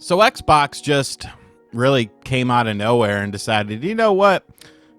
So Xbox just really came out of nowhere and decided, you know what?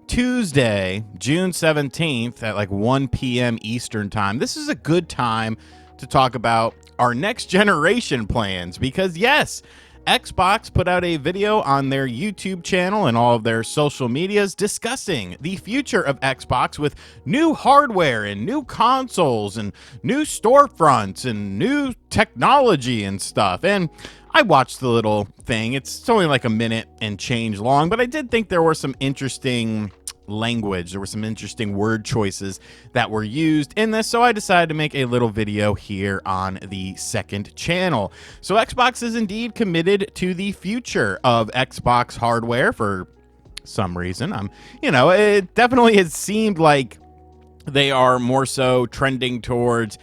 Tuesday, June 17th at like 1 p.m. Eastern time. This is a good time to talk about our next generation plans because yes, Xbox put out a video on their YouTube channel and all of their social medias discussing the future of Xbox with new hardware and new consoles and new storefronts and new technology and stuff. And I watched the little thing. It's only like a minute and change long, but I did think there were some interesting language. There were some interesting word choices that were used in this, so I decided to make a little video here on the second channel. So Xbox is indeed committed to the future of Xbox hardware for some reason. It definitely has seemed like they are more so trending towards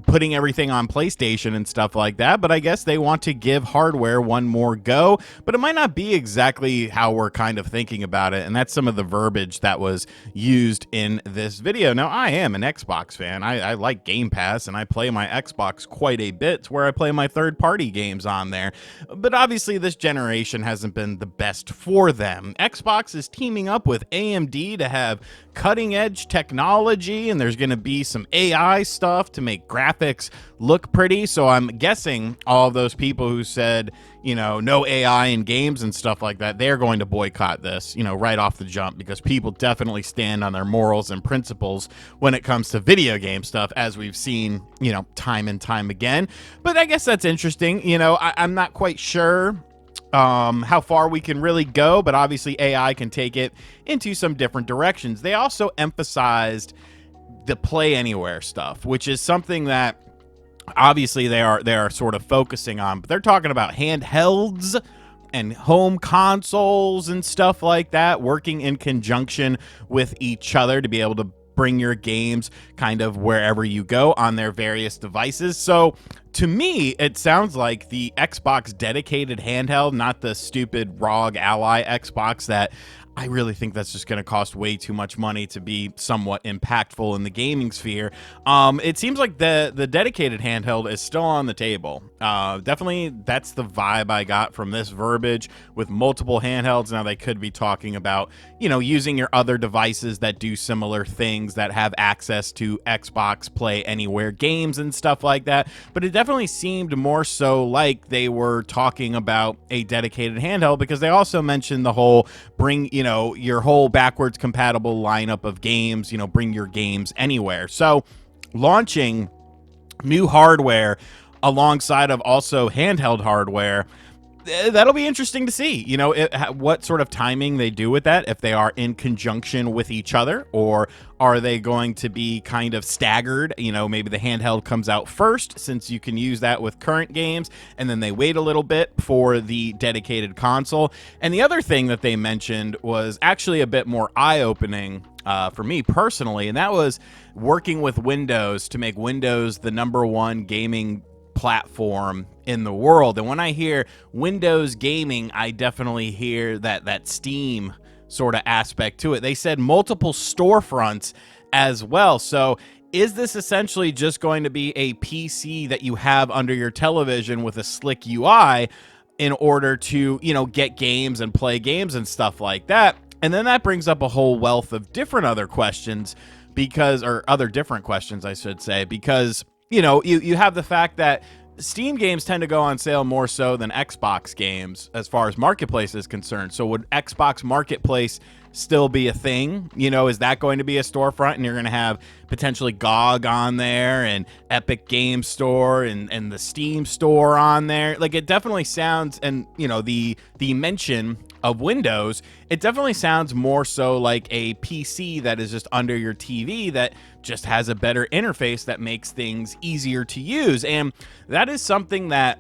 putting everything on PlayStation and stuff like that, but I guess they want to give hardware one more go, but it might not be exactly how we're kind of thinking about it, and that's some of the verbiage that was used in this video. Now, I am an Xbox fan. I like Game Pass, and I play my Xbox quite a bit, where I play my third-party games on there, but obviously this generation hasn't been the best for them. Xbox is teaming up with AMD to have cutting-edge technology, and there's going to be some AI stuff to make graphics look pretty. So I'm guessing all of those people who said, no AI in games and stuff like that, they're going to boycott this, right off the jump, because people definitely stand on their morals and principles when it comes to video game stuff, as we've seen, time and time again. But I guess that's interesting. I'm not quite sure how far we can really go, but obviously AI can take it into some different directions. They also emphasized the play anywhere stuff, which is something that obviously they are sort of focusing on, but they're talking about handhelds and home consoles and stuff like that working in conjunction with each other to be able to bring your games kind of wherever you go on their various devices. So to me, it sounds like the Xbox dedicated handheld, not the stupid ROG Ally Xbox that I really think that's just going to cost way too much money to be somewhat impactful in the gaming sphere. It seems like the dedicated handheld is still on the table. Definitely, that's the vibe I got from this verbiage with multiple handhelds. Now, they could be talking about, using your other devices that do similar things, that have access to Xbox Play Anywhere games and stuff like that. But it definitely seemed more so like they were talking about a dedicated handheld, because they also mentioned the whole bring, your whole backwards compatible lineup of games, bring your games anywhere. So launching new hardware alongside of also handheld hardware, that'll be interesting to see, what sort of timing they do with that, if they are in conjunction with each other, or are they going to be kind of staggered? Maybe the handheld comes out first, since you can use that with current games, and then they wait a little bit for the dedicated console. And the other thing that they mentioned was actually a bit more eye-opening for me personally, and that was working with Windows to make Windows the #1 gaming platform in the world. And when I hear Windows gaming, I definitely hear that Steam sort of aspect to it. They said multiple storefronts as well. So is this essentially just going to be a PC that you have under your television with a slick UI in order to, get games and play games and stuff like that? And then that brings up a whole wealth of different other questions, other different questions, I should say, because you have the fact that Steam games tend to go on sale more so than Xbox games as far as Marketplace is concerned. So would Xbox Marketplace still be a thing? Is that going to be a storefront, and you're going to have potentially GOG on there and Epic Game Store and the Steam Store on there? Like, it definitely sounds, and the mention of Windows, it definitely sounds more so like a PC that is just under your TV that just has a better interface that makes things easier to use. And that is something that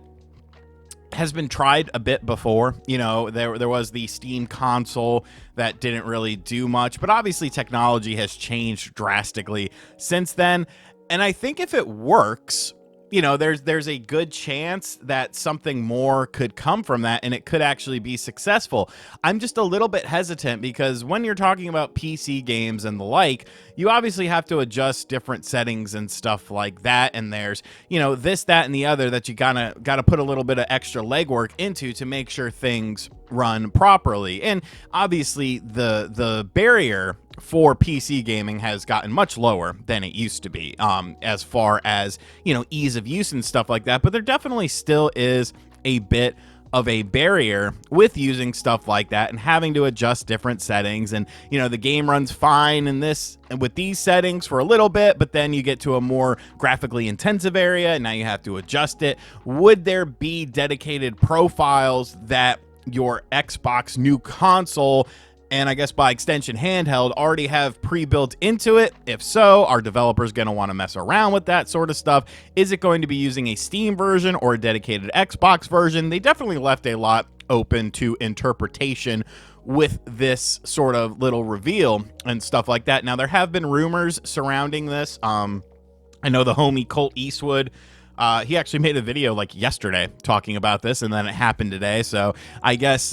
has been tried a bit before. There was the Steam console that didn't really do much, but obviously technology has changed drastically since then. And I think if it works, there's a good chance that something more could come from that and it could actually be successful. I'm just a little bit hesitant because when you're talking about PC games and the like, you obviously have to adjust different settings and stuff like that. And there's, this, that, and the other that you gotta put a little bit of extra legwork into to make sure things run properly. And obviously the barrier for PC gaming has gotten much lower than it used to be, as far as, ease of use and stuff like that. But there definitely still is a bit of a barrier with using stuff like that and having to adjust different settings. And, the game runs fine in this and with these settings for a little bit, but then you get to a more graphically intensive area and now you have to adjust it. Would there be dedicated profiles that your Xbox new console, and I guess by extension handheld, already have pre-built into it? If so, are developers going to want to mess around with that sort of stuff? Is it going to be using a Steam version or a dedicated Xbox version? They definitely left a lot open to interpretation with this sort of little reveal and stuff like that. Now, there have been rumors surrounding this. I know the homie Colt Eastwood, he actually made a video like yesterday talking about this, and then it happened today. So I guess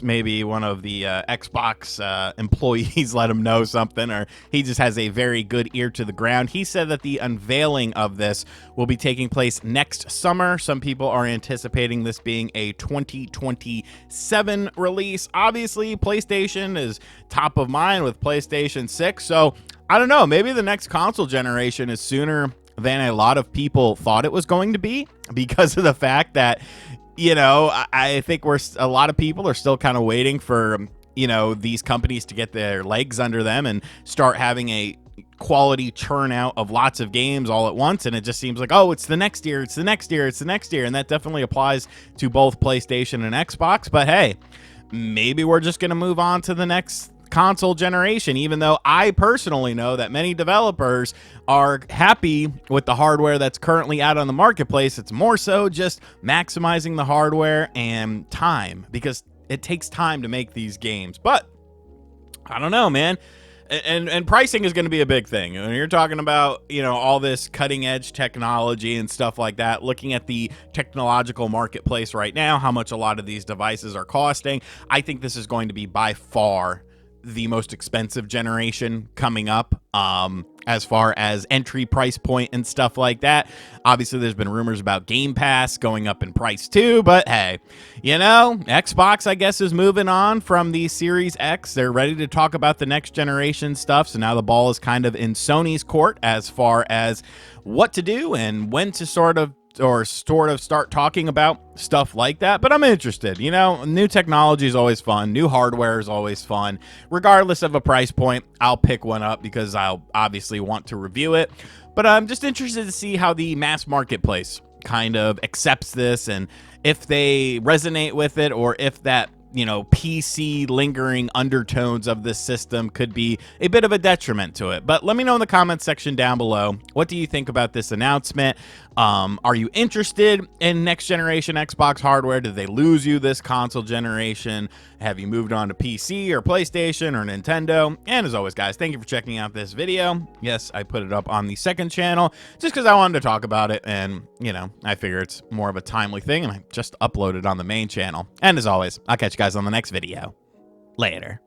maybe one of the Xbox employees let him know something, or he just has a very good ear to the ground. He said that the unveiling of this will be taking place next summer. Some people are anticipating this being a 2027 release. Obviously, PlayStation is top of mind with PlayStation 6. So I don't know, maybe the next console generation is sooner than a lot of people thought it was going to be, because of the fact that, I think a lot of people are still kind of waiting for, these companies to get their legs under them and start having a quality churn out of lots of games all at once. And it just seems like, oh, it's the next year, it's the next year, it's the next year. And that definitely applies to both PlayStation and Xbox. But hey, maybe we're just going to move on to the next console generation, even though I personally know that many developers are happy with the hardware that's currently out on the marketplace. It's more so just maximizing the hardware and time, because it takes time to make these games. But I don't know, man. And pricing is going to be a big thing. When you're talking about, all this cutting edge technology and stuff like that, looking at the technological marketplace right now, how much a lot of these devices are costing, I think this is going to be by far the most expensive generation coming up, as far as entry price point and stuff like that. Obviously, there's been rumors about Game Pass going up in price too, but hey, Xbox, I guess, is moving on from the Series X. They're ready to talk about the next generation stuff, so now the ball is kind of in Sony's court as far as what to do and when to sort of start talking about stuff like that. But I'm interested. New technology is always fun. New hardware is always fun. Regardless of a price point, I'll pick one up because I'll obviously want to review it. But I'm just interested to see how the mass marketplace kind of accepts this, and if they resonate with it, or if that PC lingering undertones of this system could be a bit of a detriment to it. But let me know in the comments section down below, what do you think about this announcement? Are you interested in next generation Xbox hardware? Did they lose you this console generation? Have you moved on to PC or PlayStation or Nintendo? And as always, guys, thank you for checking out this video. Yes, I put it up on the second channel just because I wanted to talk about it, and I figure it's more of a timely thing, and I just uploaded on the main channel. And as always, I'll catch you guys on the next video. Later.